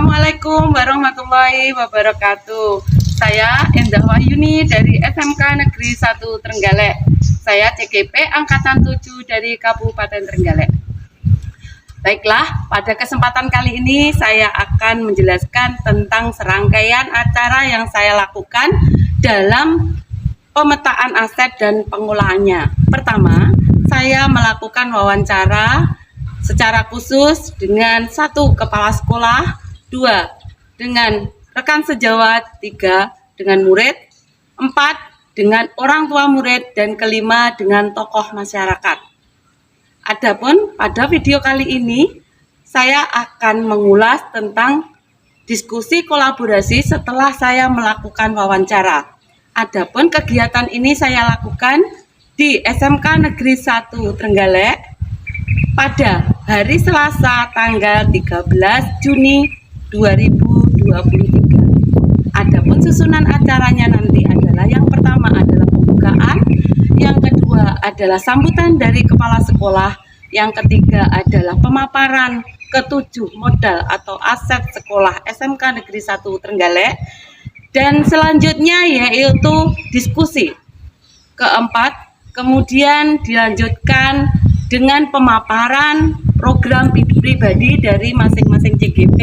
Assalamualaikum warahmatullahi wabarakatuh. Saya Endah Wahyuni dari SMK Negeri 1 Trenggalek. Saya CGP Angkatan 7 dari Kabupaten Trenggalek. Baiklah, pada kesempatan kali ini saya akan menjelaskan tentang serangkaian acara yang saya lakukan dalam pemetaan aset dan pengolahannya. Pertama, saya melakukan wawancara secara khusus dengan 1 kepala sekolah, 2 dengan rekan sejawat, 3 dengan murid, 4 dengan orang tua murid, dan kelima dengan tokoh masyarakat. Adapun pada video kali ini saya akan mengulas tentang diskusi kolaborasi setelah saya melakukan wawancara. Adapun kegiatan ini saya lakukan di SMK Negeri 1 Trenggalek pada hari Selasa tanggal 13 Juni 2023. Adapun susunan acaranya nanti adalah yang pertama adalah pembukaan, yang kedua adalah sambutan dari kepala sekolah, yang ketiga adalah pemaparan ketujuh modal atau aset sekolah SMK Negeri 1 Trenggalek, dan selanjutnya yaitu diskusi. Keempat, kemudian dilanjutkan dengan pemaparan program pribadi dari masing-masing CGP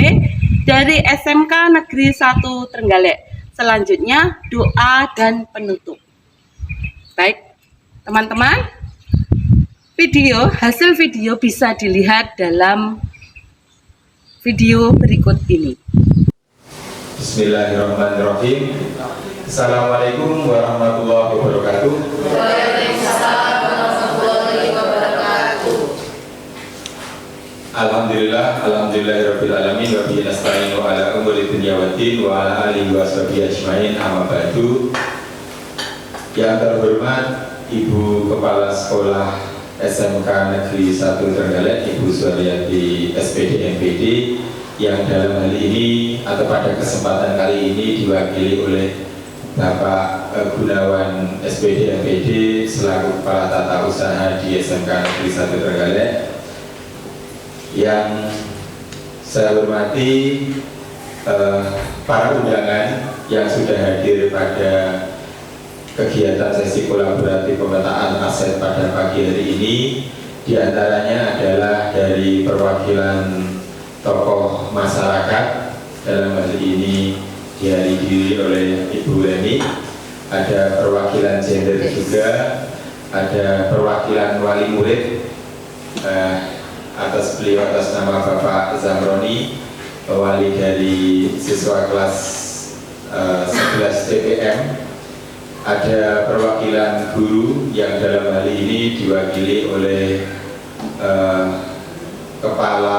dari SMK Negeri 1 Trenggalek. Selanjutnya doa dan penutup. Baik, teman-teman, hasil video bisa dilihat dalam video berikut ini. Bismillahirrahmanirrahim. Assalamualaikum warahmatullahi wabarakatuh. Alhamdulillahirabbil alamin wa bihi nasta'inu ala umuri dunya waddin wa ala alihi wa sahbihi ajmain, amma ba'du. Yang terhormat Ibu Kepala Sekolah SMK Negeri 1 Trenggalek, Ibu Suharyati SPD MPD, yang dalam hal ini atau pada kesempatan kali ini diwakili oleh Bapak Gunawan SPD MPD selaku Kepala Tata Usaha di SMK Negeri 1 Trenggalek. Yang saya hormati para undangan yang sudah hadir pada kegiatan sesi kolaboratif pemetaan aset pada pagi hari ini. Di antaranya adalah dari perwakilan tokoh masyarakat, dalam hal ini dihadiri oleh Ibu Reni, ada perwakilan gender juga, ada perwakilan wali murid, atas nama Bapak Zamroni, wali dari siswa kelas 11 TPM, ada perwakilan guru yang dalam hal ini diwakili oleh kepala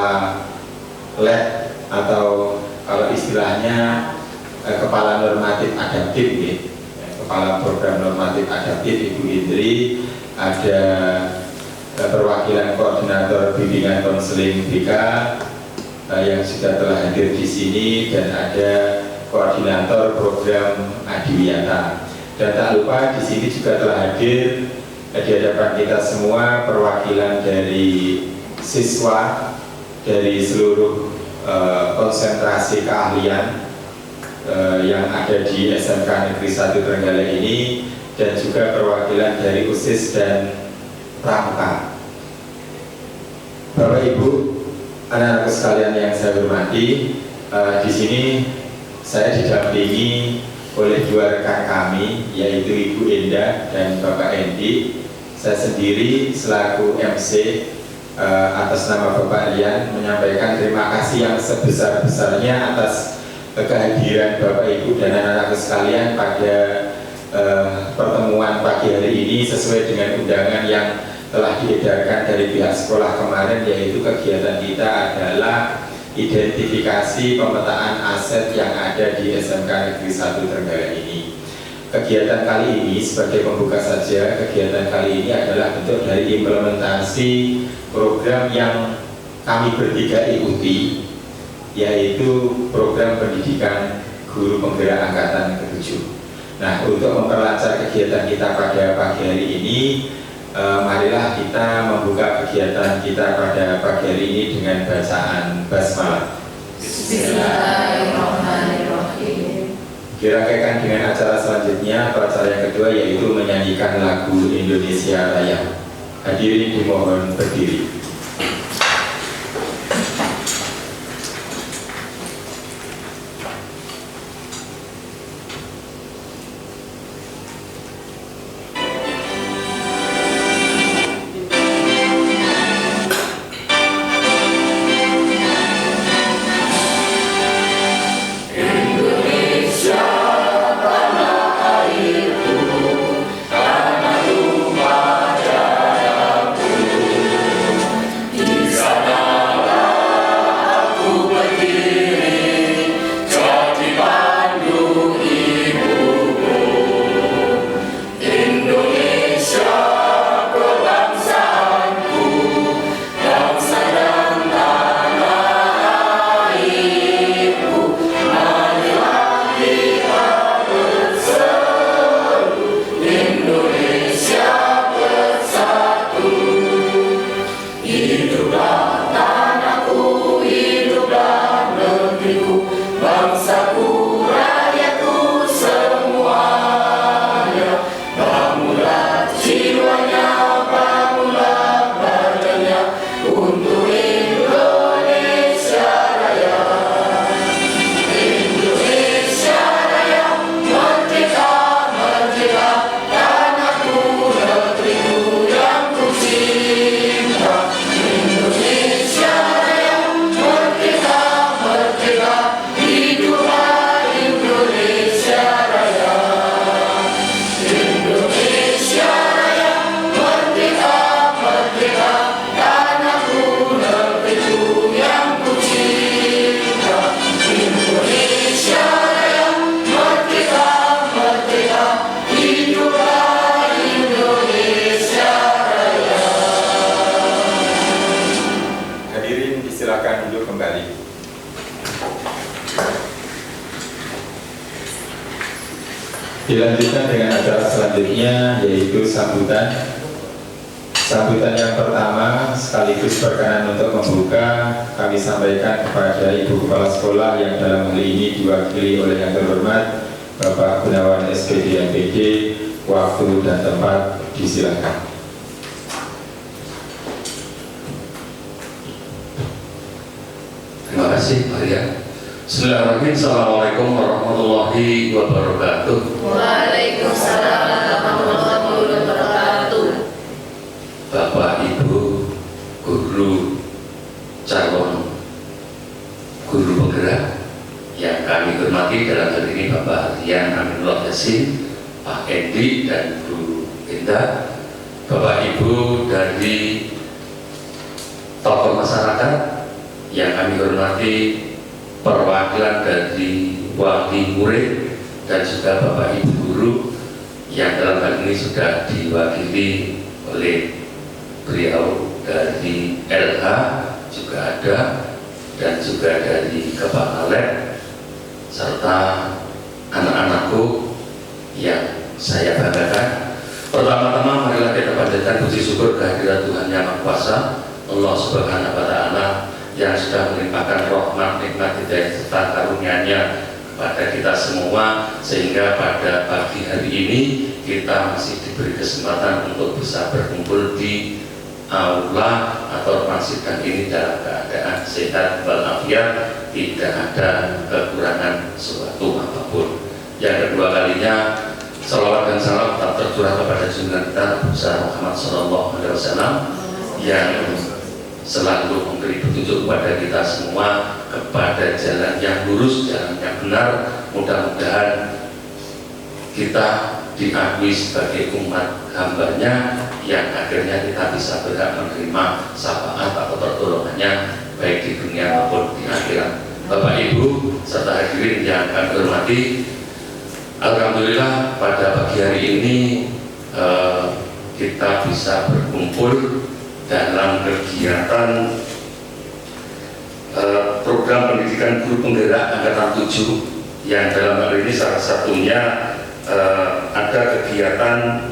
lab atau kalau istilahnya kepala normatif adaptif, kepala program normatif adaptif Ibu Indri, ada perwakilan koordinator bimbingan konseling BK yang sudah telah hadir di sini, dan ada koordinator program Adiwiyata. Dan tak lupa di sini juga telah hadir di hadapan kita semua perwakilan dari siswa dari seluruh konsentrasi keahlian yang ada di SMK Negeri 1 Trenggalek ini, dan juga perwakilan dari USIS dan Pramuka. Bapak Ibu, anak-anak sekalian yang saya hormati, di sini saya didampingi oleh 2 rekan kami, yaitu Ibu Endah dan Bapak Endi. Saya sendiri selaku MC atas nama Bapak Rian menyampaikan terima kasih yang sebesar-besarnya atas kehadiran Bapak Ibu dan anak-anak sekalian pada pertemuan pagi hari ini sesuai dengan undangan yang telah diedarkan dari pihak sekolah kemarin, yaitu kegiatan kita adalah identifikasi pemetaan aset yang ada di SMK Negeri 1 Trenggalek ini. Kegiatan kali ini sebagai pembuka saja, kegiatan kali ini adalah bentuk dari implementasi program yang kami bertiga ikuti, yaitu program pendidikan guru penggerak angkatan ke-7. Nah, untuk memperlancar kegiatan kita pada pagi hari ini, marilah kita membuka kegiatan kita pada pagi hari ini dengan bacaan basmalah. Bismillahirrahmanirrahim. Dirangkaikan dengan acara selanjutnya atau acara yang kedua, yaitu menyanyikan lagu Indonesia Raya. Hadirin dimohon berdiri. Dilanjutkan dengan acara selanjutnya, yaitu sambutan. Sambutan yang pertama sekaligus berkenan untuk membuka, kami sampaikan kepada Ibu Kepala Sekolah yang dalam hal ini diwakili oleh yang terhormat Bapak Gunawan SPD MPD. Waktu dan tempat disilakan. Terima kasih, Maria. Bismillahirrahmanirrahim. Assalamualaikum warahmatullahi wabarakatuh. Waalaikumsalam warahmatullahi wabarakatuh. Bapak, Ibu, guru, calon guru penggerak yang kami hormati, dalam hal ini Bapak Rian Aminullah Yasin, Pak Endi, dan Bu Indah, Bapak Ibu dari tokoh masyarakat yang kami hormati, perwakilan dari wali murid, dan juga Bapak Ibu guru yang dalam hal ini sudah diwakili oleh beliau dari LH juga ada, dan juga dari Kepala Lab, serta anak-anakku yang saya banggakan. Pertama-tama marilah kita panjatkan puji syukur kehadirat Tuhan Yang Maha Kuasa, Allah Subhanahu wa Ta'ala, yang sudah melimpahkan rahmat, nikmat, hidayah serta karunia-Nya kepada kita semua, sehingga pada pagi hari ini kita masih diberi kesempatan untuk bisa berkumpul di aula atau ruang sidang ini dalam keadaan sehat walafiat, tidak ada kekurangan suatu apapun. Yang kedua kalinya, salawat dan salam tetap tercurah kepada junjungan kita Nabi Muhammad SAW yang selalu memberi petunjuk kepada kita semua kepada jalan yang lurus, jalan yang benar. Mudah-mudahan kita diakui sebagai umat hambanya yang akhirnya kita bisa berhak menerima syafaat atau pertolongannya baik di dunia maupun di akhirat. Bapak Ibu serta hadirin yang kami hormati, alhamdulillah pada pagi hari ini kita bisa berkumpul dalam kegiatan program pendidikan guru penggerak angkatan 7, yang dalam hal ini salah satunya ada kegiatan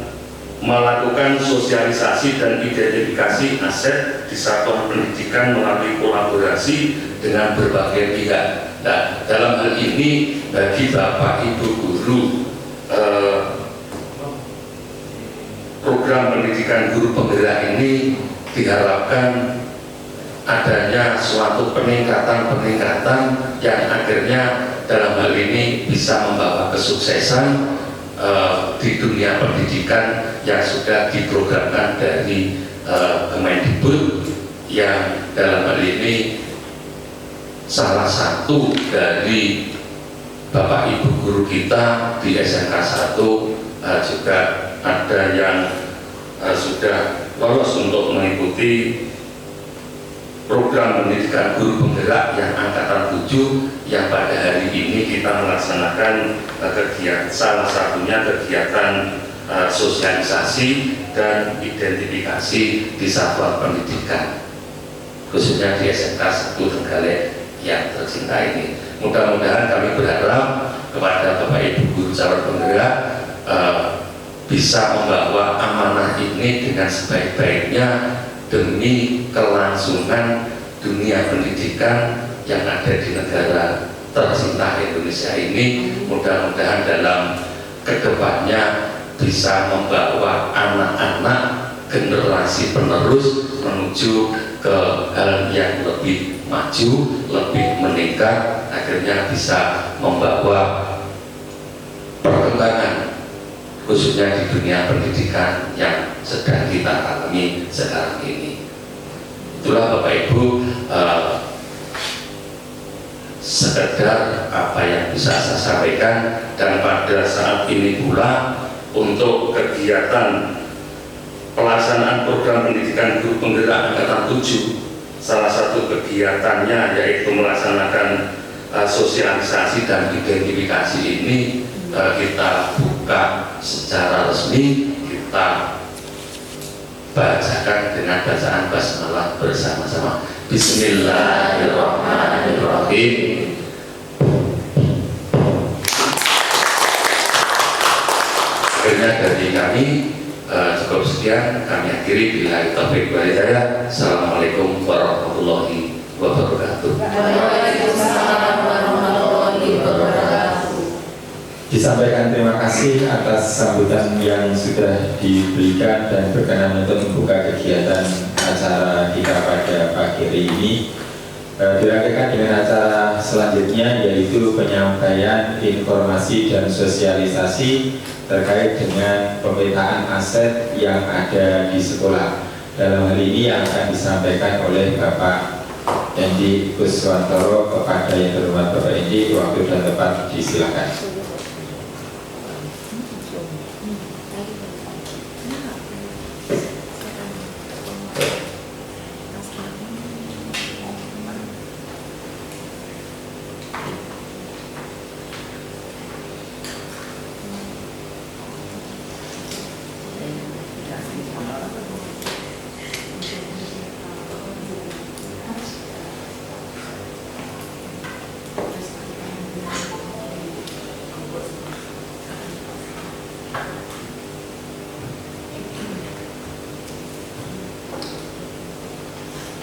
melakukan sosialisasi dan identifikasi aset di satuan pendidikan melalui kolaborasi dengan berbagai pihak. Nah, dalam hal ini bagi Bapak Ibu guru, program pendidikan guru penggerak ini diharapkan adanya suatu peningkatan yang akhirnya dalam hal ini bisa membawa kesuksesan di dunia pendidikan yang sudah diprogramkan dari Kemendikbud, yang dalam hal ini salah satu dari Bapak Ibu guru kita di SMK 1 juga ada yang sudah lolos untuk mengikuti program pendidikan guru penggerak yang angkatan 7, yang pada hari ini kita melaksanakan kegiatan, salah satunya kegiatan sosialisasi dan identifikasi di satuan pendidikan, khususnya di SMK 1 Trenggalek yang tercinta ini. Mudah-mudahan kami berharap kepada Bapak Ibu guru calon penggerak bisa membawa amanah ini dengan sebaik-baiknya demi kelangsungan dunia pendidikan yang ada di negara tercinta Indonesia ini. Mudah-mudahan dalam kedepannya bisa membawa anak-anak generasi penerus menuju ke hal yang lebih maju, lebih meningkat, akhirnya bisa membawa perkembangan khususnya di dunia pendidikan yang sedang kita alami sekarang ini. Itulah Bapak Ibu sekedar apa yang bisa saya sampaikan, dan pada saat ini pula untuk kegiatan pelaksanaan program pendidikan guru penggerak angkatan 7, salah satu kegiatannya yaitu melaksanakan sosialisasi dan identifikasi ini kita buka secara resmi, kita bacakan dengan bacaan basmalah bersama-sama. Bismillahirrahmanirrahim. Akhirnya dari kami cukup sekian, kami akhiri. Billahi taufiq wal hidayah. Assalamualaikum warahmatullahi wabarakatuh. Waalaikumsalam warahmatullahi wabarakatuh. Disampaikan terima kasih atas sambutan yang sudah diberikan dan berkenan untuk membuka kegiatan acara kita pada pagi hari ini. Dilanjutkan dengan acara selanjutnya, yaitu penyampaian informasi dan sosialisasi terkait dengan pemetaan aset yang ada di sekolah. Dalam hal ini yang akan disampaikan oleh Bapak Endi Kuswantoro. Kepada yang terhormat Bapak Endi, waktu dan tempat disilakan.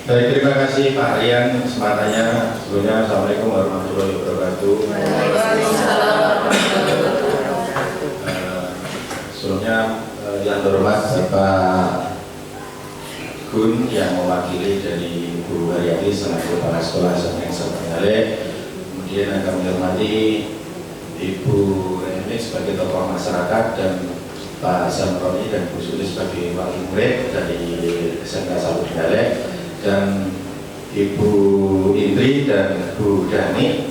Baik, terima kasih Pak Rian kesempatannya. Sebelumnya Assalamualaikum warahmatullahi wabarakatuh. Sebelumnya yang terhormat Bapak Gun yang mewakili dari Bu Haryati selaku Kepala Sekolah SMK Trenggalek, kemudian akan menghormati Ibu Reni sebagai tokoh masyarakat, dan Pak Samroni dan Bu Suli sebagai wakil murid dari SMK 1 Trenggalek, dan Ibu Indri dan Bu Dani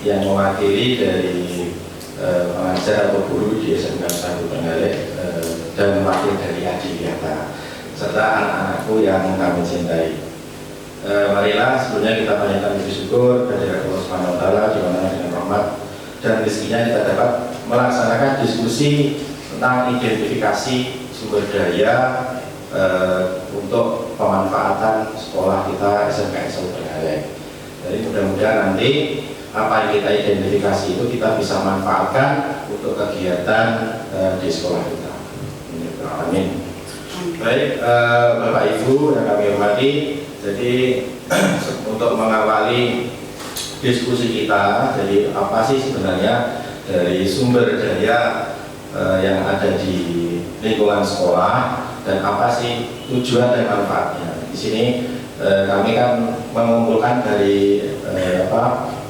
yang mewakili dari pengajar atau guru di SMK 1 Trenggalek, dan wakil dari Adiwiyata, serta anak-anakku yang kami cintai. Marilah sebelumnya kita panjatkan puji syukur kepada Allah Subhanahu wa taala, di mana dengan rahmat dan rezekinya kita dapat melaksanakan diskusi tentang identifikasi sumber daya untuk pemanfaatan sekolah kita SMK 1 Trenggalek. Jadi mudah-mudahan nanti apa yang kita identifikasi itu kita bisa manfaatkan untuk kegiatan di sekolah kita. Amin. Baik, Bapak Ibu yang kami hormati, jadi untuk mengawali diskusi kita, jadi apa sih sebenarnya dari sumber daya yang ada di lingkungan sekolah dan apa sih tujuan dan manfaatnya. Di sini kami kan mengumpulkan dari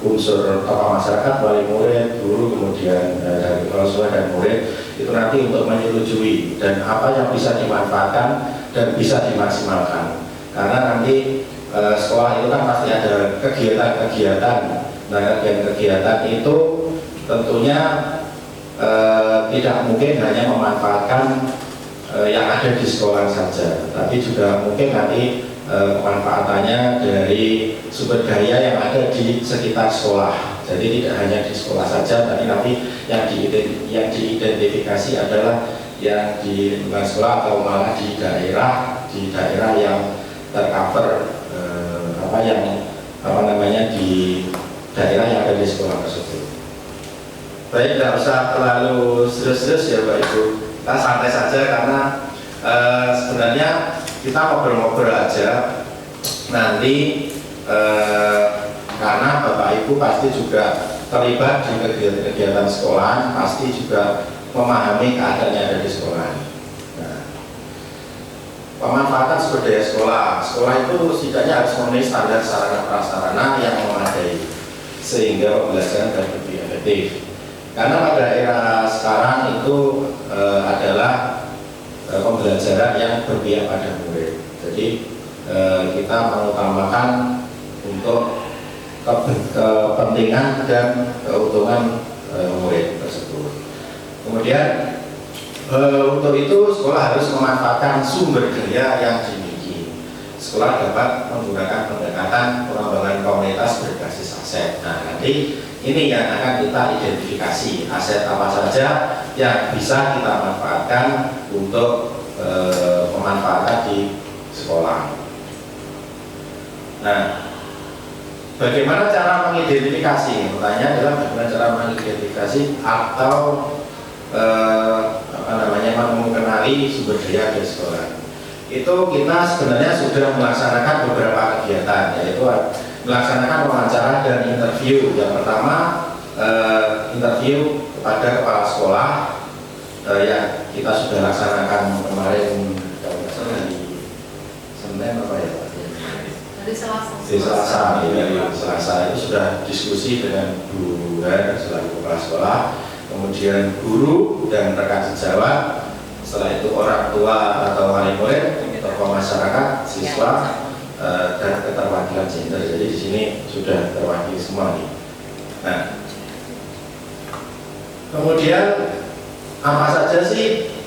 unsur tokoh masyarakat, wali murid, guru, kemudian dari kepala sekolah dan murid, itu nanti untuk menyetujui dan apa yang bisa dimanfaatkan dan bisa dimaksimalkan. Karena nanti sekolah itu kan pasti ada kegiatan-kegiatan. Nah, kegiatan itu tentunya tidak mungkin hanya memanfaatkan yang ada di sekolah saja, tapi juga mungkin nanti pemanfaatannya dari sumber daya yang ada di sekitar sekolah. Jadi tidak hanya di sekolah saja, tapi nanti yang diidentifikasi adalah yang di lingkungan sekolah atau malah di daerah yang tercover di daerah yang ada di sekolah tersebut. Baik, tidak usah terlalu serius-serius ya Bapak Ibu, kita santai saja karena sebenarnya kita ngobrol-ngobrol aja nanti karena Bapak Ibu pasti juga terlibat di kegiatan sekolah, pasti juga memahami keadaan yang ada di sekolah. Nah, pemanfaatan sumber daya sekolah itu setidaknya harus memenuhi standar sarana prasarana yang memadai sehingga pembelajaran dapat lebih efektif. Karena pada era sekarang itu adalah pembelajaran yang berpihak pada murid. Jadi kita mengutamakan untuk kepentingan dan keuntungan murid tersebut. Kemudian untuk itu sekolah harus memanfaatkan sumber daya yang dimiliki. Sekolah dapat menggunakan pendekatan pengembangan komunitas berbasis aset. Nah, nanti ini yang akan kita identifikasi aset apa saja yang bisa kita manfaatkan untuk pemanfaatan di sekolah. Nah, bagaimana cara mengidentifikasi? Pertanyaan adalah bagaimana cara mengidentifikasi atau mengenali sumber daya di sekolah. Itu kita sebenarnya sudah melaksanakan beberapa kegiatan, yaitu melaksanakan wawancara dan interview. Yang pertama interview kepada kepala sekolah yang kita sudah laksanakan kemarin dari Senin apa ya Pak? Dari Selasa. Dari Selasa itu sudah diskusi dengan Bu Her selaku kepala sekolah, kemudian guru dan rekan sejawat, setelah itu orang tua atau wali murid, tokoh masyarakat, siswa, dan keterwakilan gender. Jadi di sini sudah terwakili semua nih. Nah, kemudian apa saja sih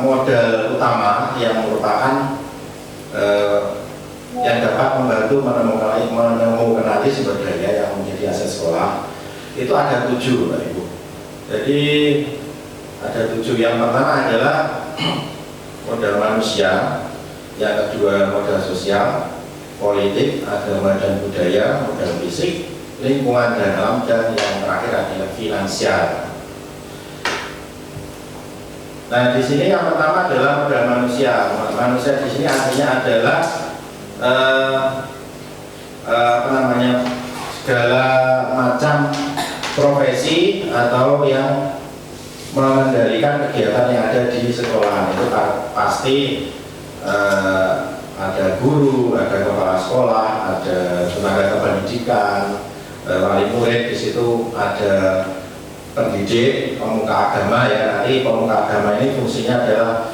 modal utama yang merupakan yang dapat membantu menemukan sumber daya yang menjadi aset sekolah? Itu ada 7 Bapak Ibu. Jadi ada 7. Yang pertama adalah modal manusia, yang kedua modal sosial, politik, agama dan budaya, modal fisik, lingkungan dan alam, dan yang terakhir adalah finansial. Nah, di sini yang pertama adalah modal manusia. Manusia di sini artinya adalah segala macam profesi atau yang mengendalikan kegiatan yang ada di sekolah. Itu pasti ada guru, ada kepala sekolah, ada tenaga kependidikan, wali murid. Di situ ada pendidik, pemuka agama ya. Nanti pemuka agama ini fungsinya adalah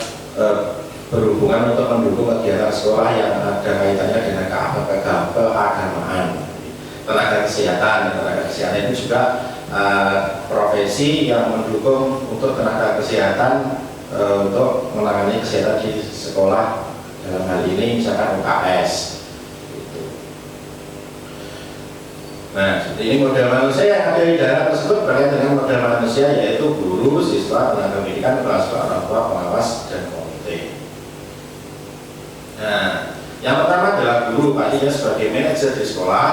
berhubungan untuk mendukung kegiatan sekolah yang ada kaitannya dengan keagamaan. Tenaga kesehatan itu juga profesi yang mendukung untuk tenaga kesehatan untuk menangani kesehatan di sekolah. Dalam hal ini misalkan UKS. Nah, ini modal manusia yang ada di daerah tersebut berkaitan dengan modal manusia, yaitu guru, siswa, tenaga pendidikan, kepala sekolah, orang tua, pengawas, dan komite. Nah, yang pertama adalah guru. Pastinya sebagai manajer di sekolah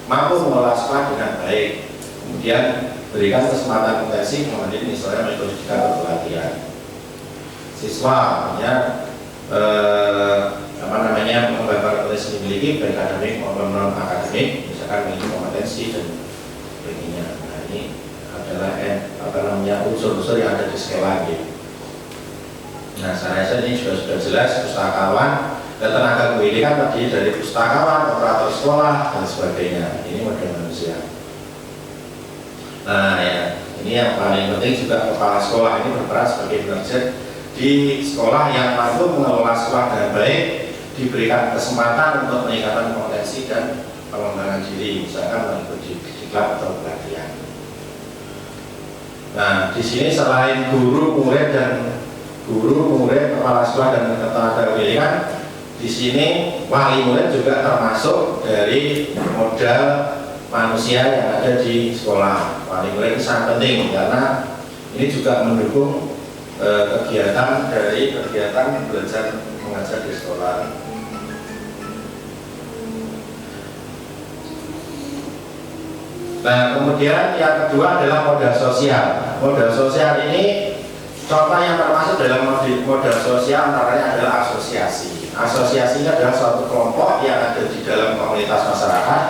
mampu mengelola sekolah dengan baik, kemudian berikan kesempatan intensif mengenai misalnya metodika atau pelatihan. siswa punya mengembangkan potensi dimiliki baik akademik maupun non akademik, misalkan memiliki kompetensi dan sebagainya. Nah, ini adalah unsur-unsur yang ada di skala G. Nah, saya rasa ini sudah jelas. Pustakawan dan tenaga pendidikan terdiri dari pustakawan, operator sekolah dan sebagainya. Ini model manusia. Nah, ya, ini yang paling penting juga kepala sekolah ini berperan sebagai penerjun di sekolah yang mampu mengelola sekolah dengan baik, diberikan kesempatan untuk meningkatkan kompetensi dan pengembangan diri, misalkan mengikuti diklat atau pelatihan. Nah, di sini selain guru, murid, kepala sekolah dan tenaga pendidikan, di sini wali murid juga termasuk dari modal manusia yang ada di sekolah. Wali murid ini sangat penting karena ini juga mendukung kegiatan belajar mengajar di sekolah. Nah, kemudian yang kedua adalah modal sosial. Modal sosial ini contoh yang termasuk dalam modal sosial antaranya adalah asosiasi. Asosiasi ini adalah suatu kelompok yang ada di dalam komunitas masyarakat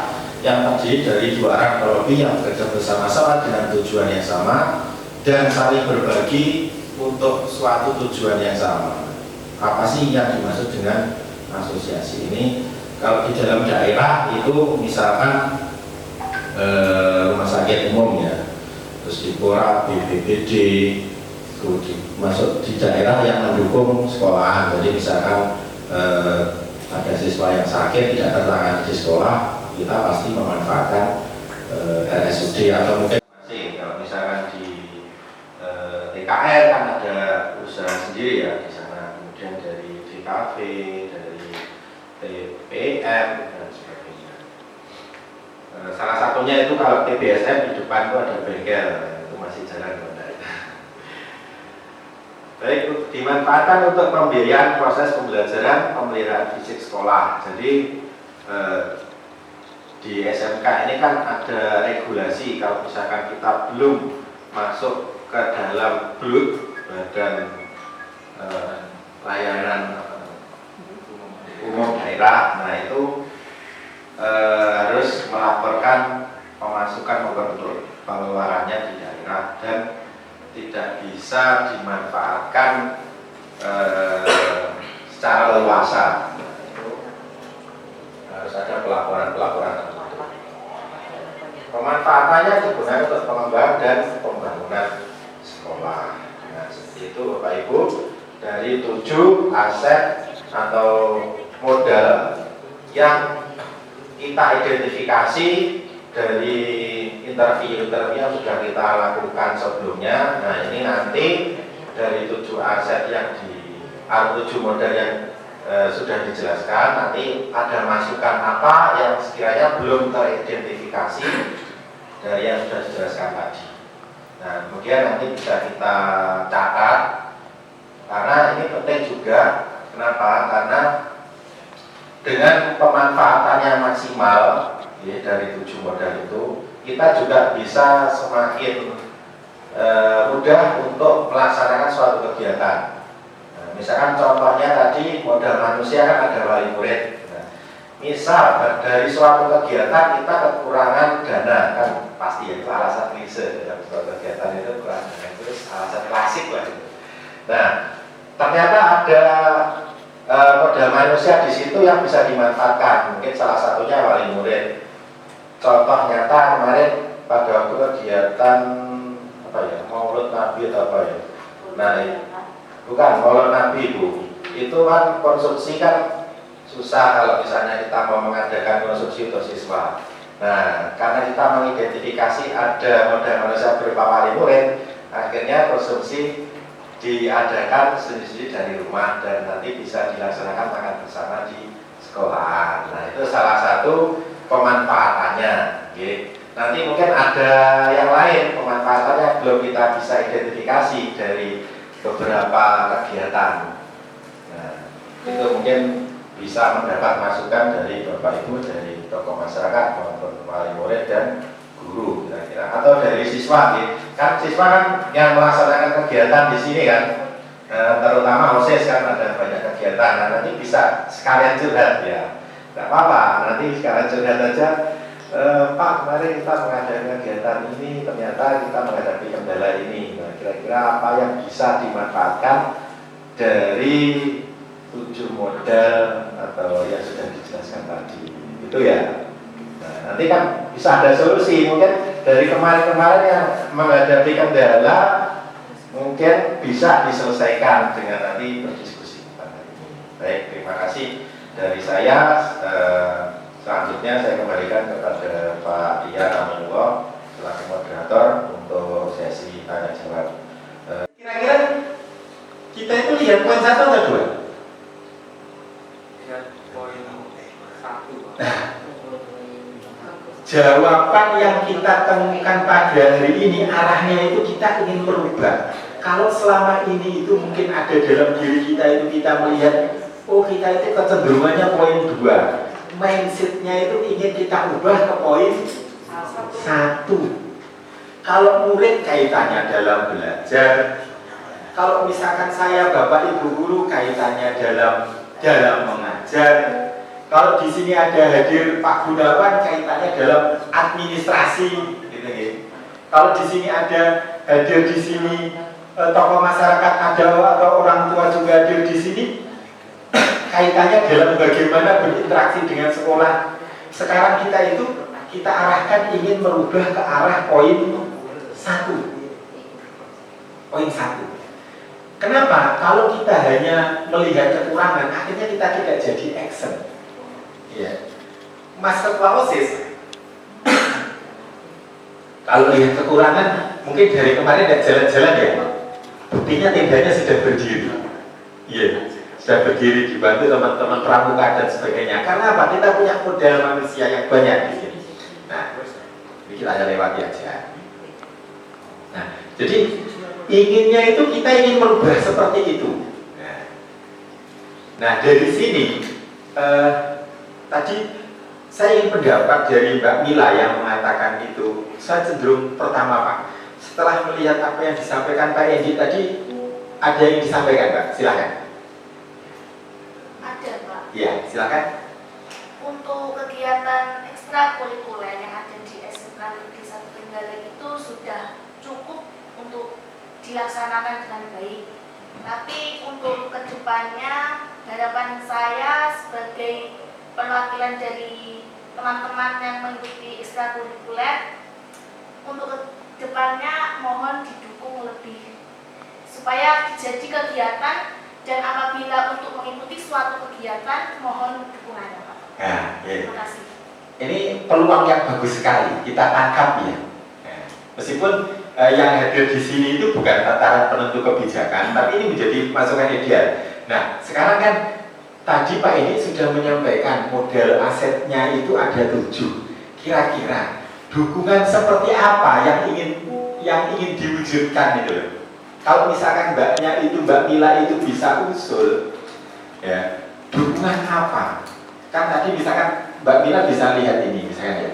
yang terdiri dari 2 orang atau lebih yang bekerja bersama-sama dengan tujuan yang sama dan saling berbagi untuk suatu tujuan yang sama. Apa sih yang dimaksud dengan asosiasi ini? Kalau di dalam daerah itu misalkan rumah sakit umum ya, terus di Pora, BPBD, itu masuk di daerah yang mendukung sekolahan. Jadi misalkan ada siswa yang sakit tidak tertangani di sekolah, kita pasti memanfaatkan RSUD atau mungkin masih kalau misalkan di TKR kan ada usaha sendiri ya di sana, kemudian dari DKV, dari TPM dan sebagainya. Salah satunya itu kalau TBSM di depan itu ada bengkel, itu masih jalan benar. Baik, dimanfaatkan untuk pembiayaan proses pembelajaran pemeliharaan fisik sekolah. Jadi di SMK ini kan ada regulasi kalau misalkan kita belum masuk ke dalam BLUT, Badan Layanan Umum Daerah, nah itu harus melaporkan pemasukan maupun pengeluarannya di daerah dan tidak bisa dimanfaatkan secara leluasa. Harus ada pelaporan-pelaporan tertentu. Pemanfaatannya sebenarnya untuk pengembangan dan pembangunan sekolah. Nah, seperti itu Bapak Ibu, dari 7 aset atau modal yang kita identifikasi dari interview yang sudah kita lakukan sebelumnya. Nah, ini nanti dari 7 aset yang 7 modal yang sudah dijelaskan, nanti ada masukan apa yang sekiranya belum teridentifikasi dari yang sudah dijelaskan tadi. Nah, kemudian nanti bisa kita catat karena ini penting juga. Kenapa? Karena dengan pemanfaatannya maksimal ya, dari 7 modal itu, kita juga bisa semakin mudah untuk melaksanakan suatu kegiatan. Nah, misalkan contohnya tadi modal manusia kan ada wali murid. Nah, misal dari suatu kegiatan kita kekurangan dana, kan pasti ya itu alasan klise dalam suatu kegiatan itu kurang dana, itu alasan klasik lah. Nah, ternyata ada modal manusia di situ yang bisa dimanfaatkan. Mungkin salah satunya wali murid. Contoh nyata kemarin pada waktu kegiatan apa ya, Maulud Nabi atau apa ya? Nah, bukan Maulud Nabi Bu. Itu kan konsumsi kan susah kalau misalnya kita mau mengadakan konsumsi untuk siswa. Nah, karena kita mengidentifikasi ada modal manusia berupa wali murid, akhirnya konsumsi diadakan sendiri-sendiri dari rumah dan nanti bisa dilaksanakan makan bersama di sekolah. Nah, itu salah satu pemanfaatannya. Okay. Nanti mungkin ada yang lain pemanfaatannya belum kita bisa identifikasi dari beberapa kegiatan. Nah, itu mungkin bisa mendapat masukan dari Bapak Ibu, dari tokoh masyarakat maupun wali murid dan guru kira-kira, atau dari siswa. Kan siswa kan yang melaksanakan kegiatan di sini kan. terutama OSIS kan ada banyak kegiatan. Nah, nanti bisa sekalian curhat ya, nggak apa-apa. Nanti sekalian curhat aja. Pak, kemarin kita mengadakan kegiatan ini, ternyata kita menghadapi kendala ini. Nah, kira-kira apa yang bisa dimanfaatkan dari 7 model atau yang sudah dijelaskan tadi, itu ya. Nah, nanti kan bisa ada solusi. Mungkin dari kemarin-kemarin yang menghadapi kendala, mungkin bisa diselesaikan dengan nanti berdiskusi pada ini. Baik, terima kasih dari saya. Selanjutnya saya kembalikan kepada Pak Ian Aminullah selaku moderator untuk sesi tanya jawab. Kira-kira kita itu lihat poin 1 atau 2? Lihat poin 1. Jawaban yang kita temukan pada hari ini arahnya itu kita ingin merubah. Kalau selama ini itu mungkin ada dalam diri kita itu kita melihat, oh kita itu kecenderungannya poin 2. Mindsetnya itu ingin kita ubah ke poin 1. Kalau murid kaitannya dalam belajar, kalau misalkan saya Bapak Ibu guru kaitannya dalam mengajar, kalau di sini ada hadir Pak Gunawan kaitannya dalam administrasi, gitu ya. Kalau di sini ada hadir di sini tokoh masyarakat ada atau orang tua juga hadir di sini, kaitannya dalam bagaimana berinteraksi dengan sekolah. Sekarang kita arahkan ingin merubah ke arah poin 1. Poin 1. Kenapa? Kalau kita hanya melihat kekurangan, akhirnya kita tidak jadi action. Ya. Mas Ketua OSIS, kalau lihat kekurangan, mungkin dari kemarin tidak jalan-jalan ya. Buktinya tendanya sudah berdiri. Iya. Sudah berdiri dibantu teman-teman pramuka dan sebagainya. Karena apa? Kita punya modal manusia yang banyak di sini. Nah, ini kita hanya lewati aja. Nah, jadi inginnya itu kita ingin merubah seperti itu. Nah dari sini tadi saya ingin pendapat dari Mbak Mila yang mengatakan itu. Saya cenderung pertama Pak, setelah melihat apa yang disampaikan Pak Endi tadi, ada yang disampaikan Pak? Silakan. Ada Pak. Iya, silakan. Untuk kegiatan ekstrakurikuler yang ada di SMK Negeri 1 Trenggalek itu sudah cukup untuk dilaksanakan dengan baik. Tapi untuk kedepannya, harapan saya sebagai perwakilan dari teman-teman yang mengikuti ekstrakurikuler, untuk kedepannya mohon didukung lebih supaya jadi kegiatan, dan apabila untuk mengikuti suatu kegiatan mohon dukungannya Pak. Nah, ya. Terima kasih. Ini peluang yang bagus sekali kita tangkap ya. Nah, meskipun yang hadir di sini itu bukan tataran penentu kebijakan, tapi ini menjadi masukan ideal. Nah, sekarang kan tadi Pak ini sudah menyampaikan model asetnya itu ada 7. Kira-kira dukungan seperti apa yang ingin diwujudkan itu loh. Kalau misalkan Mbak Mila itu bisa usul, ya dukungan apa? Kan tadi misalkan Mbak Mila bisa lihat ini misalkan ya.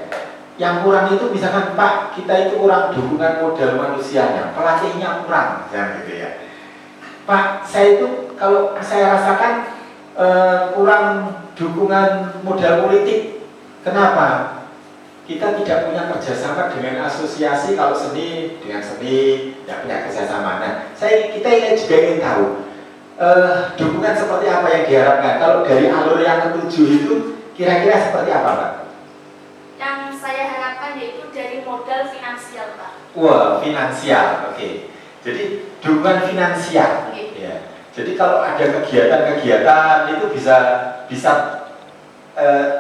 Yang kurang itu misalkan Pak, kita itu kurang dukungan modal manusianya, pelatihnya kurang, jangan gitu ya. Pak, saya itu kalau saya rasakan kurang dukungan modal politik. Kenapa? Kita tidak punya kerjasama dengan asosiasi, kalau seni dengan seni, ya punya kerjasama. Nah, kita juga ingin tahu dukungan seperti apa yang diharapkan. Kalau dari alur yang ke-7 itu kira-kira seperti apa Pak? Yang saya harapkan yaitu dari modal finansial Pak. Wah, finansial, oke. Jadi dukungan finansial. Ya. Jadi kalau ada kegiatan-kegiatan itu bisa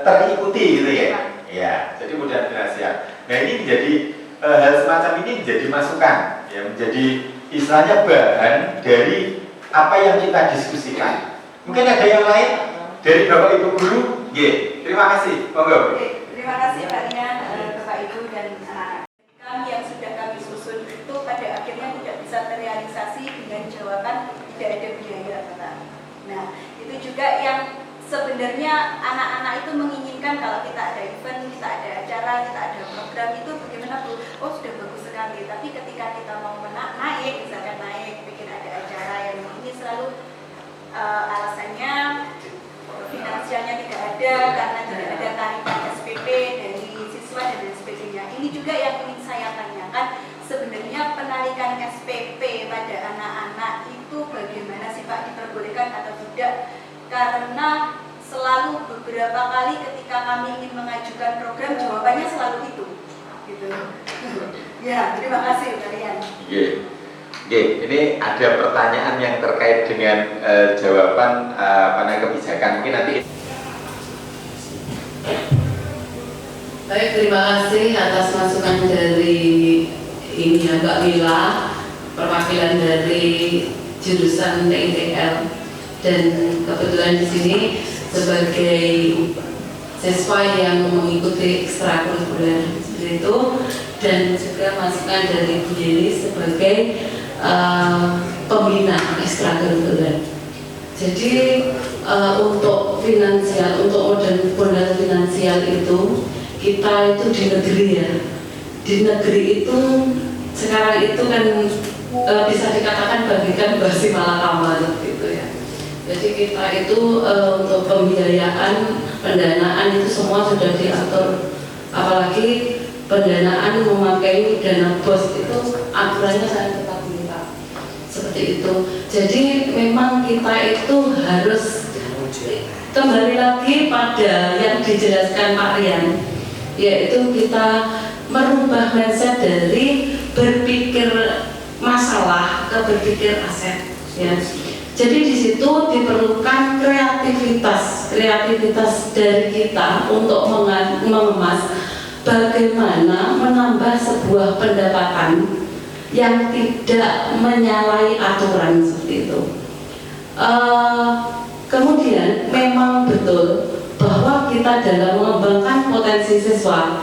terikuti gitu ya. Ya, jadi modal finansial. Nah ini menjadi hal semacam ini menjadi masukan, ya menjadi istilahnya bahan dari apa yang kita diskusikan. Mungkin ada yang lain dari Bapak Ibu guru? Ye, terima kasih. Monggo. Terima kasih Pak Ian, Bapak Ibu dan anak-anak kami yang sudah kami susun itu pada akhirnya tidak bisa terrealisasi dengan jawaban tidak ada biaya Pak. Nah itu juga yang sebenarnya anak-anak itu menginginkan kalau kita ada event, kita ada acara, kita ada program itu bagaimana Bu? Oh sudah bagus sekali, tapi ketika kita mau naik, misalkan naik, bikin ada acara yang ini selalu alasannya finansialnya tidak ada karena tidak ada tarikan SPP dari siswa dan lain sebagainya. Ini juga yang ingin saya tanyakan, sebenarnya penarikan SPP pada anak-anak itu bagaimana sih Pak, diperbolehkan atau tidak? Karena selalu beberapa kali ketika kami ingin mengajukan program, jawabannya selalu itu gitu. Ya, terima kasih kalian. Ini ada pertanyaan yang terkait dengan jawaban kebijakan. Mungkin nanti. Baik, terima kasih atas masukan dari ini ya Mbak Mila, perwakilan dari jurusan TITL, dan kebetulan di sini sebagai siswa yang mengikuti ekstrakurikuler seperti itu, dan juga masukan dari Bu Yeni sebagai pembina ekstrakurikuler. Jadi untuk finansial, untuk modal finansial itu kita itu di negeri ya. Di negeri itu sekarang itu kan bisa dikatakan bagikan basi malakama seperti itu ya. Jadi kita itu untuk pembiayaan, pendanaan itu semua sudah diatur. Apalagi pendanaan memakai dana BOS itu aturannya sangat ketat Pak. Seperti itu. Jadi memang kita itu harus kembali lagi pada yang dijelaskan Pak Rian, yaitu kita merubah mindset dari berpikir masalah ke berpikir aset ya. Jadi di situ diperlukan kreativitas dari kita untuk mengemas bagaimana menambah sebuah pendapatan yang tidak menyalahi aturan seperti itu. Kemudian memang betul bahwa kita dalam mengembangkan potensi siswa,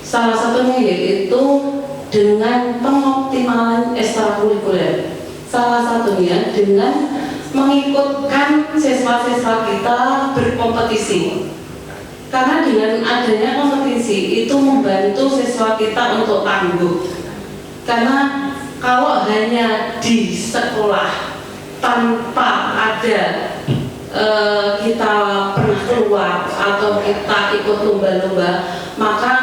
salah satunya yaitu dengan pengoptimalan ekstrakurikuler. Salah satunya dengan mengikutkan siswa-siswa kita berkompetisi. Karena dengan adanya kompetisi itu membantu siswa kita untuk tangguh. Karena kalau hanya di sekolah tanpa ada kita pernah keluar atau kita ikut lomba-lomba, maka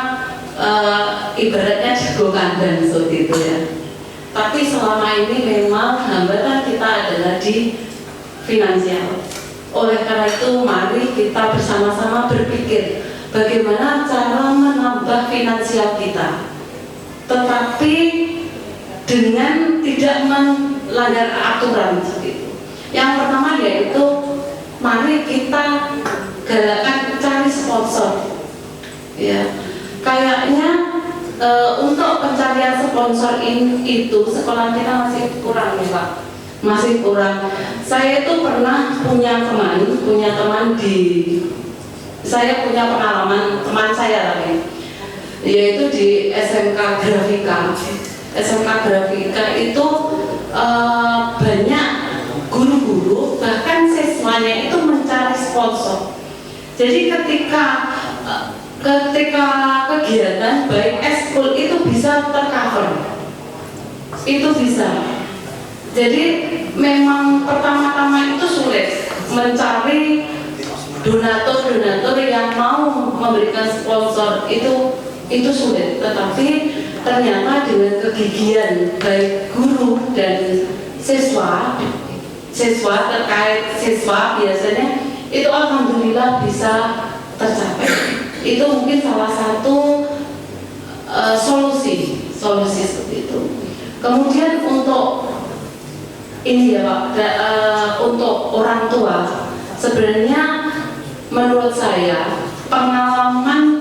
ibaratnya jago kandang seperti itu ya. Tapi selama ini memang hambatan kita adalah di finansial. Oleh karena itu mari kita bersama-sama berpikir bagaimana cara menambah finansial kita, tetapi dengan tidak melanggar aturan seperti itu. Yang pertama yaitu mari kita galakan cari sponsor. Ya, kayaknya untuk pencarian sponsor itu sekolah kita masih kurang ya Pak, masih kurang. Saya itu pernah punya teman di, saya punya pengalaman teman saya lagi, yaitu di SMK Grafika. SMK Grafika itu banyak guru-guru bahkan siswanya itu mencari sponsor. Jadi ketika kegiatan baik ekskul itu bisa tercover, itu bisa. Jadi memang pertama-tama itu sulit mencari donatur yang mau memberikan sponsor, itu sulit. Tetapi ternyata dengan kegigihan baik guru dan siswa terkait siswa biasanya itu alhamdulillah bisa tercapai. Itu mungkin salah satu solusi seperti itu. Kemudian untuk ini ya Pak, untuk orang tua sebenarnya menurut saya pengalaman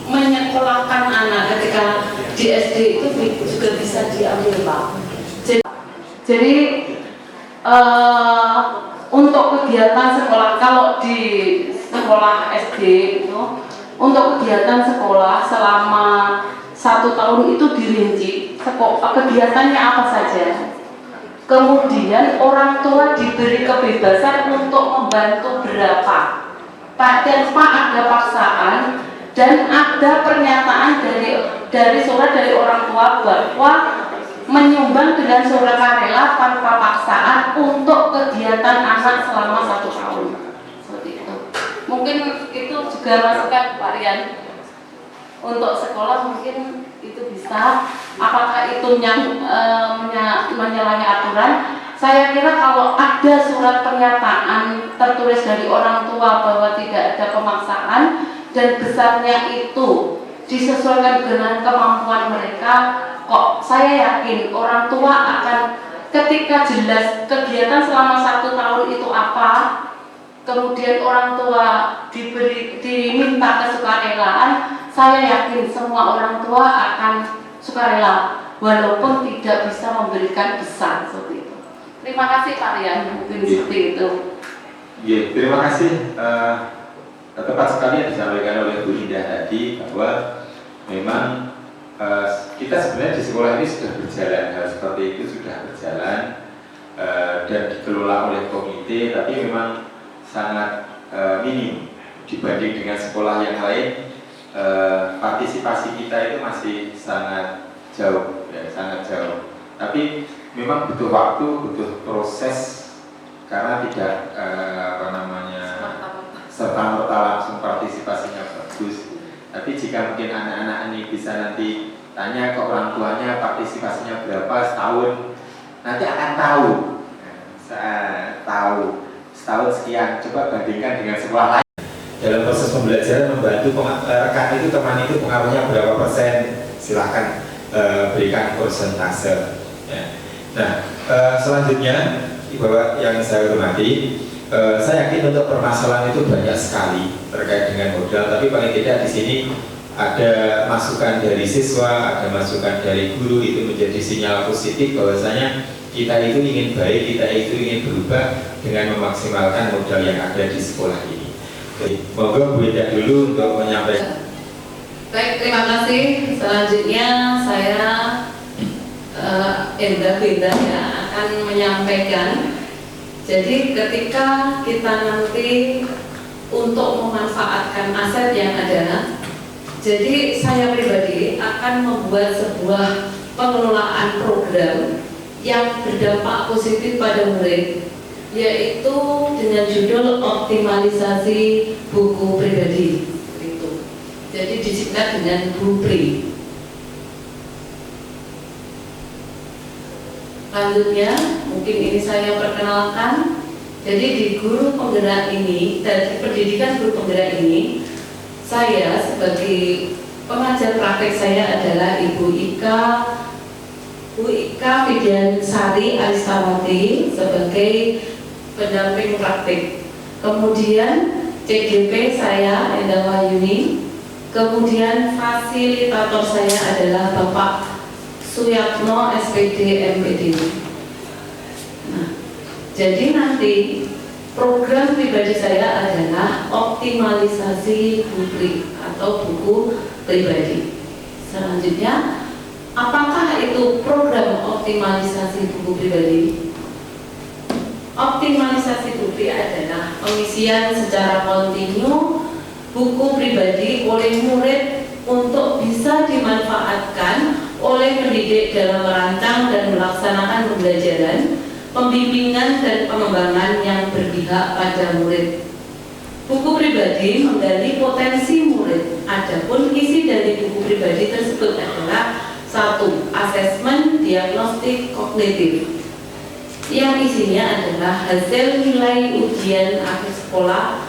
menyekolahkan anak ketika di SD itu juga bisa diambil Pak. Jadi untuk kegiatan sekolah, kalau di sekolah SD itu untuk kegiatan sekolah selama 1 tahun itu dirinci kegiatannya apa saja. Kemudian orang tua diberi kebebasan untuk membantu berapa, tanpa ada paksaan dan ada pernyataan dari surat dari orang tua bahwa menyumbang dengan sukarela tanpa paksaan untuk kegiatan anak selama 1 tahun. Seperti itu. Mungkin itu juga masukan Pak Rian. Untuk sekolah mungkin itu bisa. Apakah itu menyalahi aturan? Saya kira kalau ada surat pernyataan tertulis dari orang tua bahwa tidak ada pemaksaan dan besarnya itu disesuaikan dengan kemampuan mereka, kok saya yakin orang tua akan, ketika jelas kegiatan selama 1 tahun itu apa, kemudian orang tua diminta kesukarelaan, saya yakin semua orang tua akan sukarela walaupun tidak bisa memberikan besar seperti itu. Terima kasih Pak Rian, mungkin seperti itu. Ya, terima kasih. Tepat sekali yang disampaikan oleh Bu Indah tadi bahwa memang kita sebenarnya di sekolah ini sudah berjalan, hal seperti itu sudah berjalan dan dikelola oleh komite, tapi memang sangat minim dibanding dengan sekolah yang lain. Partisipasi kita itu masih sangat jauh, ya, sangat jauh. Tapi memang butuh waktu, butuh proses karena tidak serta-merta langsung partisipasinya bagus. Tapi jika mungkin anak-anak ini bisa nanti tanya ke orang tuanya partisipasinya berapa setahun, nanti akan tahu. Setahun sekian, coba bandingkan dengan sekolah lain. Dalam proses pembelajaran membantu rekan itu, teman itu pengaruhnya berapa persen, silahkan berikan persentase. Ya. Nah, selanjutnya Bapak yang saya hormati, saya yakin untuk permasalahan itu banyak sekali terkait dengan modal, tapi paling tidak di sini ada masukan dari siswa, ada masukan dari guru, itu menjadi sinyal positif bahwasanya kita itu ingin baik, kita itu ingin berubah dengan memaksimalkan modal yang ada di sekolah ini. Moga Bu Indah dulu untuk menyampaikan. Baik, terima kasih. Selanjutnya saya Indah yang akan menyampaikan. Jadi ketika kita nanti untuk memanfaatkan aset yang ada, jadi saya pribadi akan membuat sebuah pengelolaan program yang berdampak positif pada murid, yaitu dengan judul optimalisasi buku pribadi. Itu. Jadi disingkat dengan BUPRI. Selanjutnya, mungkin ini saya perkenalkan. Jadi di guru penggerak ini, dari pendidikan guru penggerak ini, saya sebagai pengajar praktek saya adalah Ibu Ika Widiansari Alistawati sebagai pendamping praktik. Kemudian CGP saya Endah Wahyuni. Kemudian fasilitator saya adalah Bapak Suyatno SPD MPD. Nah, jadi nanti program pribadi saya adalah optimalisasi BUPRI atau buku pribadi. Selanjutnya, apakah itu program optimalisasi buku pribadi? Optimalisasi BUPRI adalah pengisian secara kontinu buku pribadi oleh murid untuk bisa dimanfaatkan oleh pendidik dalam merancang dan melaksanakan pembelajaran, pembimbingan dan pengembangan yang berpihak pada murid. Buku pribadi menggali potensi murid. Adapun isi dari buku pribadi tersebut adalah 1. Asesmen diagnostik kognitif, yang isinya adalah hasil nilai ujian akhir sekolah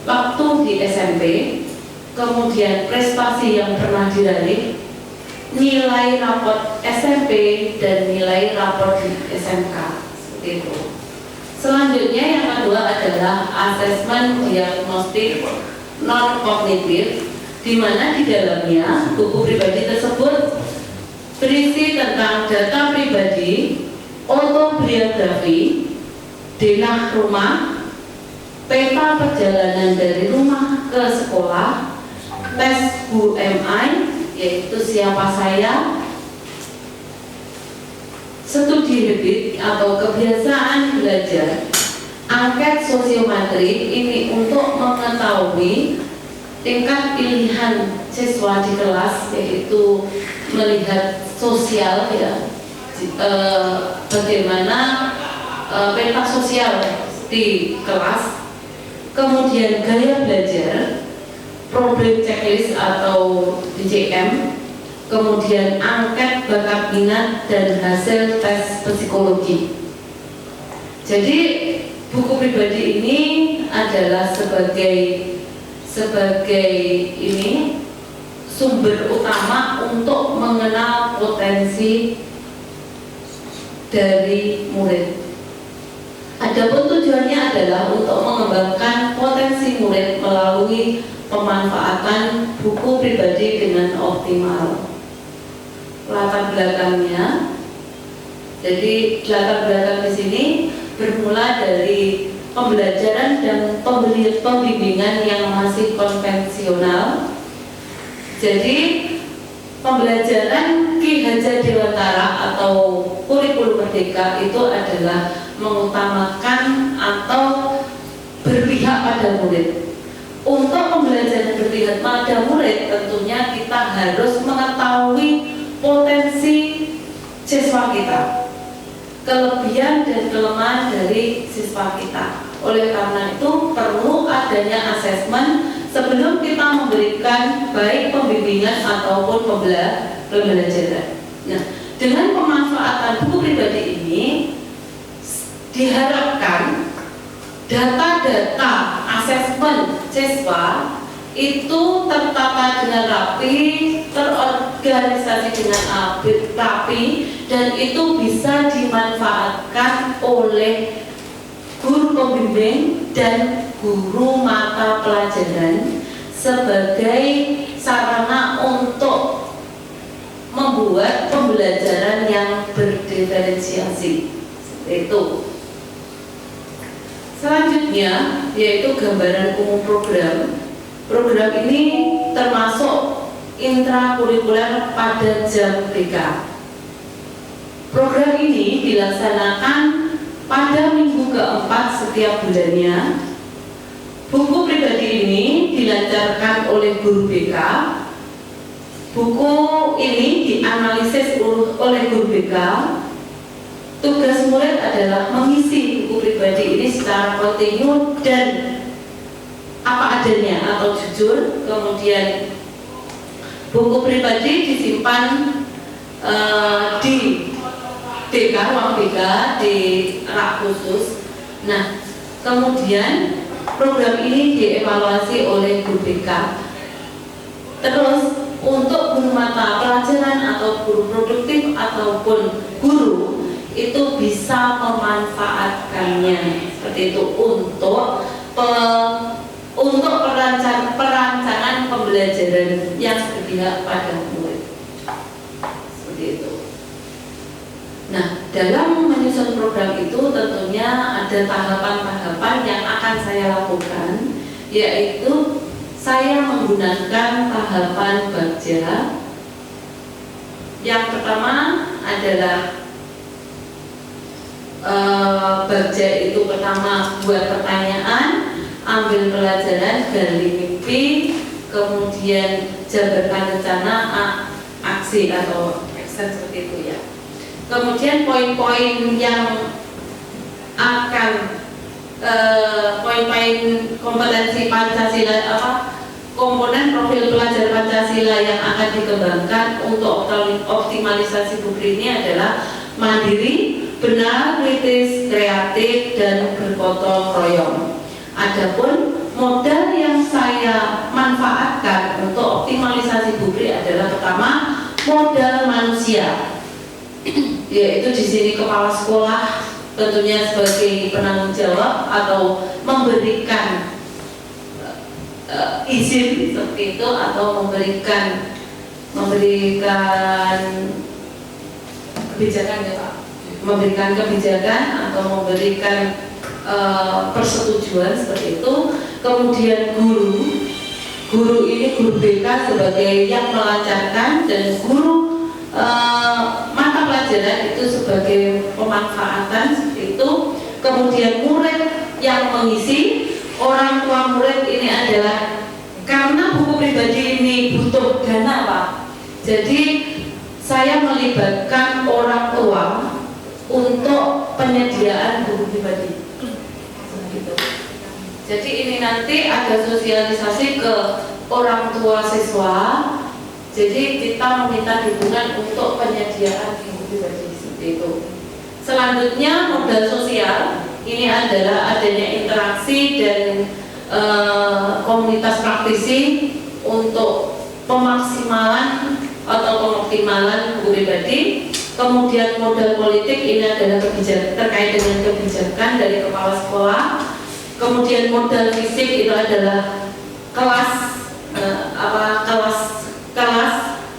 waktu di SMP, kemudian prestasi yang pernah diraih, nilai raport SMP dan nilai raport di SMK. Seperti itu. Selanjutnya yang kedua adalah asesmen diagnostik non kognitif, di mana di dalamnya buku pribadi tersebut berisi tentang data pribadi, autobiografi, denah rumah, peta perjalanan dari rumah ke sekolah, tes UMI, yaitu siapa saya, studi habit atau kebiasaan belajar, angket sosiometri, ini untuk mengetahui tingkat pilihan siswa di kelas, yaitu melihat sosial ya, bagaimana pentas sosial di kelas, kemudian gaya belajar, problem checklist atau DCM, kemudian angket bakat minat dan hasil tes psikologi. Jadi buku pribadi ini adalah sebagai ini sumber utama untuk mengenal potensi dari murid. Adapun tujuannya adalah untuk mengembangkan potensi murid melalui pemanfaatan buku pribadi dengan optimal. Latar belakangnya, jadi latar belakang di sini bermula dari pembelajaran dan pembimbingan yang masih konvensional. Jadi pembelajaran Ki Hajar Dewantara atau kurikulum merdeka itu adalah mengutamakan atau berpihak pada murid. Untuk pembelajaran berpihak pada murid tentunya kita harus mengetahui potensi siswa kita, kelebihan dan kelemahan dari siswa kita. Oleh karena itu perlu adanya asesmen sebelum kita memberikan baik pembimbingan ataupun pembelajaran. Nah, dengan pemanfaatan buku pribadi ini diharapkan data-data asesmen siswa itu tertata dengan rapi, terorganisasi dengan rapi, dan itu bisa dimanfaatkan oleh guru pembimbing dan guru mata pelajaran sebagai sarana untuk membuat pembelajaran yang berdiferensiasi. Itu. Selanjutnya yaitu gambaran umum program. Program ini termasuk intrakurikuler pada jam BK. Program ini dilaksanakan pada minggu keempat setiap bulannya. Buku pribadi ini dilancarkan oleh guru BK. Buku ini dianalisis oleh guru BK. Tugas murid adalah mengisi buku pribadi ini secara kontinu dan apa adanya atau jujur. Kemudian buku pribadi disimpan di BK, ruang BK di rak khusus. Nah, kemudian program ini dievaluasi oleh guru BK. Terus untuk guru mata pelajaran atau guru produktif ataupun guru itu bisa memanfaatkannya seperti itu untuk perancangan pembelajaran yang berpihak pada murid. Seperti itu. Nah, dalam menyusun program itu tentunya ada tahapan-tahapan yang akan saya lakukan, yaitu saya menggunakan tahapan bagja. Yang pertama adalah bagja itu pertama buat pertanyaan, ambil pelajaran, gali mimpi, kemudian jabarkan rencana, aksi atau action seperti itu ya. Kemudian poin-poin yang akan poin-poin kompetensi Pancasila komponen profil pelajar Pancasila yang akan dikembangkan untuk optimalisasi buku ini adalah mandiri, benar, kritis, kreatif, dan bergotong royong. Adapun modal yang saya manfaatkan untuk optimalisasi buku adalah pertama modal manusia, yaitu di sini kepala sekolah tentunya sebagai penanggung jawab atau memberikan izin seperti itu atau memberikan kebijakan ya Pak, memberikan kebijakan atau memberikan persetujuan seperti itu. Kemudian guru ini guru BK sebagai yang melancarkan dan guru mata pelajaran itu sebagai pemanfaatan seperti itu. Kemudian murid yang mengisi, orang tua murid ini adalah karena buku pribadi ini butuh dana Pak. Jadi saya melibatkan orang tua untuk penyediaan buku pribadi. Gitu. Jadi ini nanti ada sosialisasi ke orang tua siswa. Jadi kita meminta dukungan untuk penyediaan buku pribadi seperti itu. Selanjutnya modal sosial ini adalah adanya interaksi dan komunitas praktisi untuk pemaksimalan atau pengoptimalan buku pribadi. Kemudian modal politik ini adalah kebijakan terkait dengan kebijakan dari kepala sekolah. Kemudian modal fisik itu adalah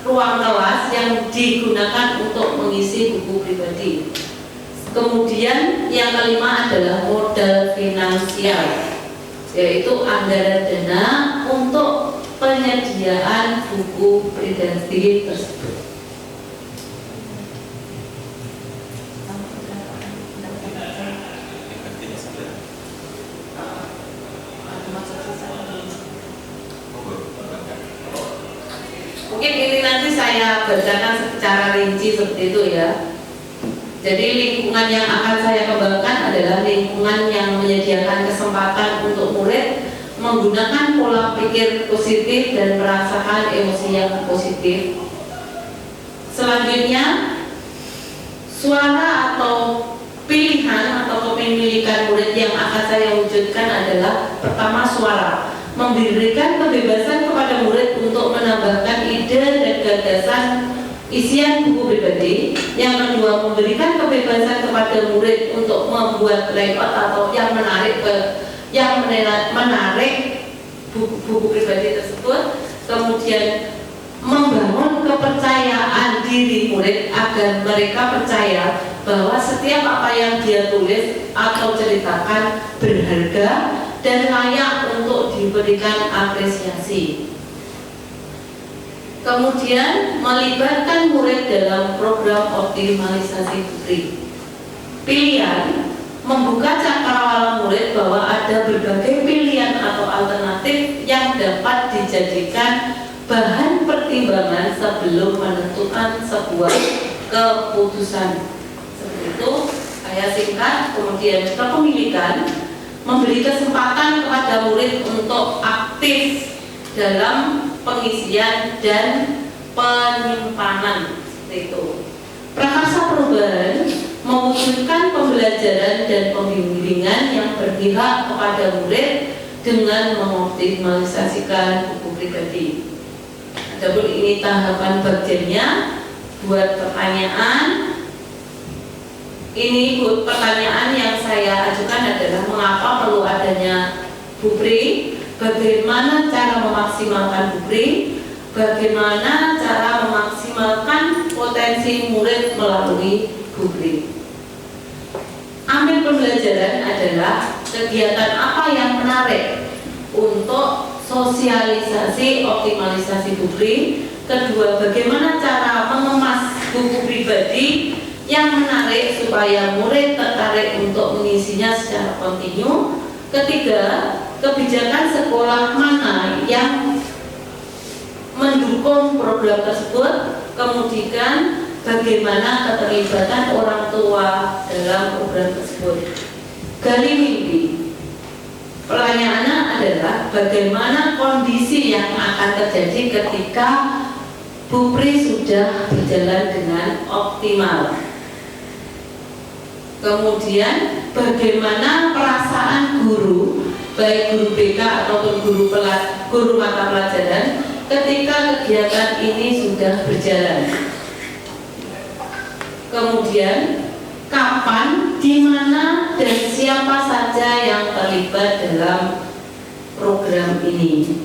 ruang kelas yang digunakan untuk mengisi buku pribadi. Kemudian yang kelima adalah modal finansial, yaitu anggaran dana untuk penyediaan buku pribadi tersebut. Mungkin ini nanti saya bacakan secara rinci seperti itu ya. Jadi lingkungan yang akan saya kembangkan adalah lingkungan yang menyediakan kesempatan untuk murid menggunakan pola pikir positif dan merasakan emosi yang positif. Selanjutnya, suara atau pilihan atau kepemilikan murid yang akan saya wujudkan adalah pertama suara, memberikan kebebasan kepada murid untuk menambahkan ide dan gagasan isian buku pribadi. Yang kedua, memberikan kebebasan kepada murid untuk membuat layout atau yang menarik buku pribadi tersebut. Kemudian membangun kepercayaan diri murid agar mereka percaya bahwa setiap apa yang dia tulis atau ceritakan berharga dan layak untuk diberikan apresiasi. Kemudian melibatkan murid dalam program optimalisasi BUPRI. Pilihan membuka cakrawala murid bahwa ada berbagai pilihan atau alternatif yang dapat dijadikan bahan pertimbangan sebelum menentukan sebuah keputusan. Seperti itu, saya singkat. Kemudian kepemilikan, memberi kesempatan kepada murid untuk aktif dalam pengisian dan penyimpanan, seperti itu. Prakarsa perubahan mewujudkan pembelajaran dan pembimbingan yang berpihak kepada murid dengan mengoptimalisasikan buku pribadi. Adapun ini tahapan bagiannya, buat pertanyaan. Ini pertanyaan yang saya ajukan adalah mengapa perlu adanya BUPRI, bagaimana cara memaksimalkan BUPRI, bagaimana cara memaksimalkan potensi murid melalui BUPRI. Ambil pembelajaran adalah kegiatan apa yang menarik untuk sosialisasi optimalisasi BUPRI. Kedua, bagaimana cara mengemas buku pribadi yang menarik supaya murid tertarik untuk mengisinya secara kontinu. Ketiga, kebijakan sekolah mana yang mendukung program tersebut. Kemudian bagaimana keterlibatan orang tua dalam program tersebut. Gali mimpi. Pertanyaannya adalah bagaimana kondisi yang akan terjadi ketika BUPRI sudah berjalan dengan optimal. Kemudian bagaimana perasaan guru, baik guru BK ataupun guru mata pelajaran ketika kegiatan ini sudah berjalan. Kemudian kapan, di mana, dan siapa saja yang terlibat dalam program ini.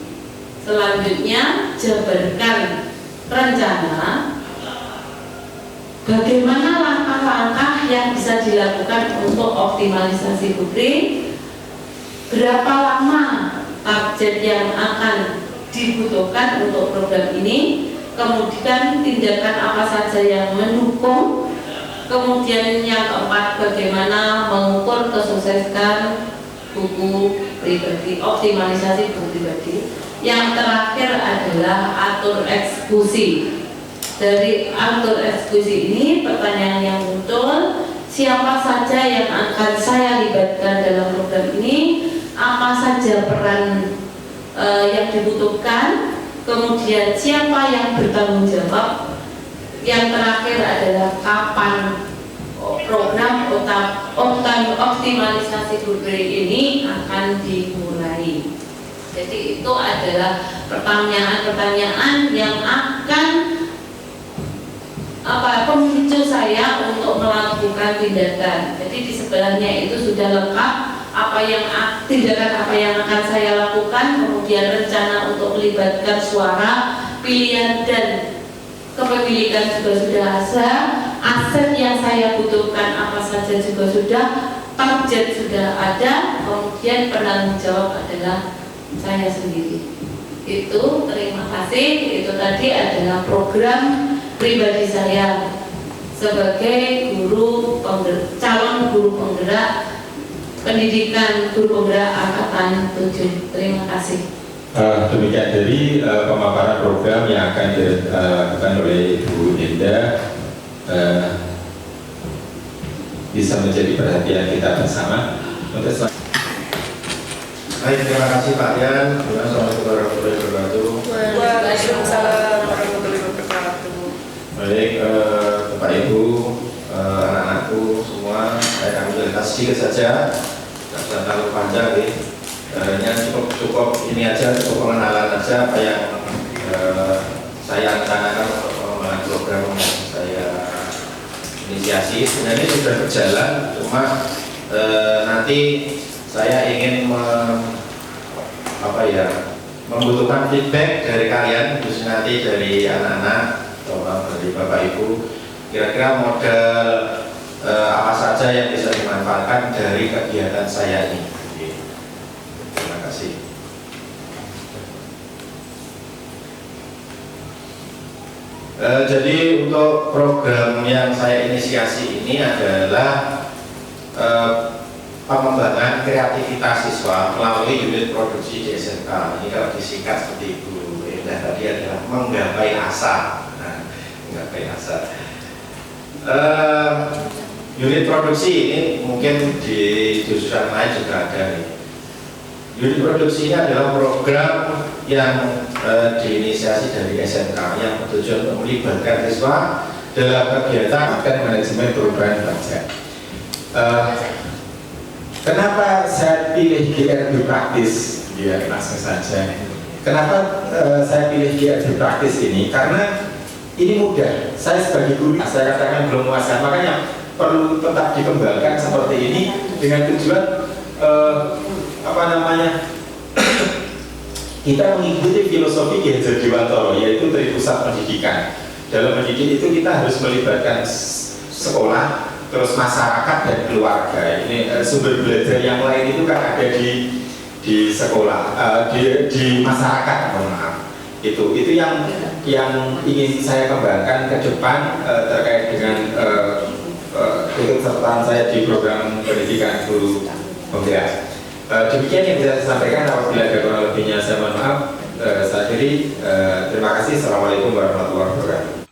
Selanjutnya, jabarkan rencana bagaimana langkah-langkah yang bisa dilakukan untuk optimalisasi BUPRI, berapa lama target yang akan dibutuhkan untuk program ini, kemudian tindakan apa saja yang mendukung. Kemudian yang keempat, bagaimana mengukur kesuksesan buku pribadi, optimalisasi buku pribadi. Yang terakhir adalah atur eksekusi. dari atur eksekusi ini, pertanyaan yang muncul, siapa saja yang akan saya libatkan dalam program ini, apa saja peran yang dibutuhkan, kemudian siapa yang bertanggung jawab, yang terakhir adalah kapan program optimalisasi Burberry ini akan dimulai. Jadi itu adalah pertanyaan-pertanyaan yang akan pemicu saya untuk melakukan tindakan. Jadi di sebelahnya itu sudah lengkap tindakan apa yang akan saya lakukan, kemudian rencana untuk melibatkan suara, pilihan dan kepemilikan juga sudah ada, aset yang saya butuhkan apa saja juga sudah, target sudah ada, kemudian penanggung jawab adalah saya sendiri. Itu terima kasih. Itu tadi adalah program pribadi saya sebagai calon guru penggerak pendidikan guru penggerak angkatan 7. Terima kasih. Demikian dari pemaparan program yang akan dilakukan oleh Ibu Indah, bisa menjadi perhatian kita bersama. Baik, terima kasih Pak Yan. Assalamualaikum warahmatullahi wabarakatuh. Waalaikumsalam warahmatullahi wabarakatuh. Baik, Bapak Ibu, anak-anakku semua, saya akan menjelaskan sedikit saja, tidak usah terlalu panjang nih. Ini cukup ini aja, cukup pengenalan aja apa yang saya rencanakan untuk pengembangan program yang saya inisiasi. Sebenarnya sudah berjalan, cuma nanti saya ingin membutuhkan feedback dari kalian, khususnya nanti dari anak-anak atau dari Bapak Ibu, kira-kira model apa saja yang bisa dimanfaatkan dari kegiatan saya ini. Terima kasih. Jadi untuk program yang saya inisiasi ini adalah pengembangan kreativitas siswa melalui unit produksi di SMK. Ini kalau disingkat seperti Ibu Indah tadi adalah menggapai asa. Menggapai asa. Unit produksi ini mungkin di jurusan lain juga ada nih. Unit produksi ini adalah program yang diinisiasi dari SMK yang bertujuan untuk melibatkan siswa dalam kegiatan manajemen perubahan bangsa. Kenapa saya pilih GRB praktis? Ya, langsung saja. Kenapa saya pilih GRB praktis ini? Karena ini mudah. Saya sebagai guru, saya katakan belum muasal, makanya perlu tetap dikembangkan seperti ini dengan tujuan kita mengikuti filosofi Ki Hajar Dewantara, yaitu Tripusat Pendidikan. Dalam mendidik itu kita harus melibatkan sekolah, terus masyarakat dan keluarga. Ini sumber belajar yang lain itu kan ada di sekolah, di masyarakat, mohon maaf. Itu yang ingin saya kembangkan ke depan terkait dengan keikutsertaan saya di program pendidikan guru penggerak. Demikian yang bisa saya sampaikan. Apabila ada kurang lebihnya saya mohon maaf. Saya akhiri. Terima kasih. Assalamualaikum warahmatullahi wabarakatuh.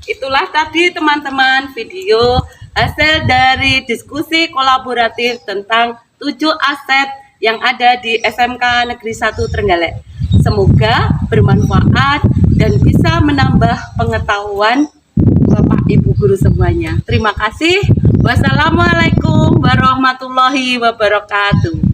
Itulah tadi teman-teman video hasil dari diskusi kolaboratif tentang 7 aset yang ada di SMK Negeri 1 Trenggalek. Semoga bermanfaat dan bisa menambah pengetahuan Bapak Ibu guru semuanya. Terima kasih. Wassalamualaikum warahmatullahi wabarakatuh.